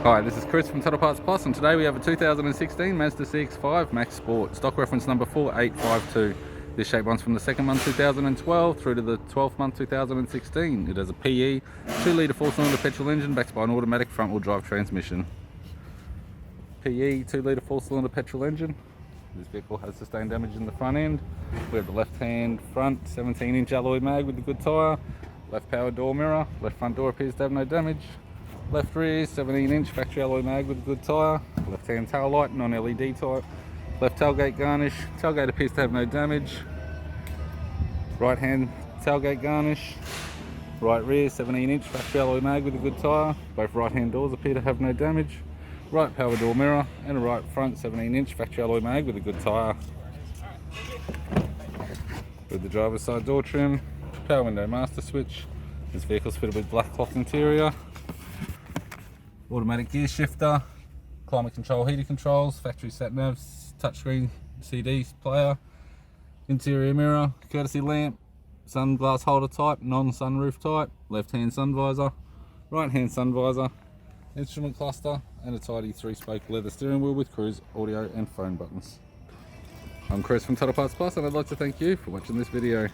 Hi, this is Chris from Total Parts Plus, and today we have a 2016 Mazda CX-5 Maxx Sport, stock reference number 4852. This shape runs from the second month 2012 through to the 12th month 2016. It has a PE, 2 litre 4-cylinder petrol engine backed by an automatic front-wheel drive transmission. PE, 2 litre 4-cylinder petrol engine. This vehicle has sustained damage in the front end. We have the left-hand front 17-inch alloy mag with a good tyre, left power door mirror, left front door appears to have no damage. Left rear 17-inch factory alloy mag with a good tyre, left hand tail light, non-LED type, left tailgate garnish, tailgate appears to have no damage, right hand tailgate garnish, right rear 17-inch factory alloy mag with a good tyre, both right hand doors appear to have no damage, right power door mirror and a right front 17-inch factory alloy mag with a good tyre. With the driver's side door trim, power window master switch, this vehicle's fitted with black cloth interior, automatic gear shifter, climate control heater controls, factory sat navs, touchscreen CD player, interior mirror, courtesy lamp, sunglass holder type, non-sunroof type, left hand sun visor, right hand sun visor, instrument cluster and a tidy 3-spoke leather steering wheel with cruise audio and phone buttons. I'm Chris from Total Parts Plus, and I'd like to thank you for watching this video.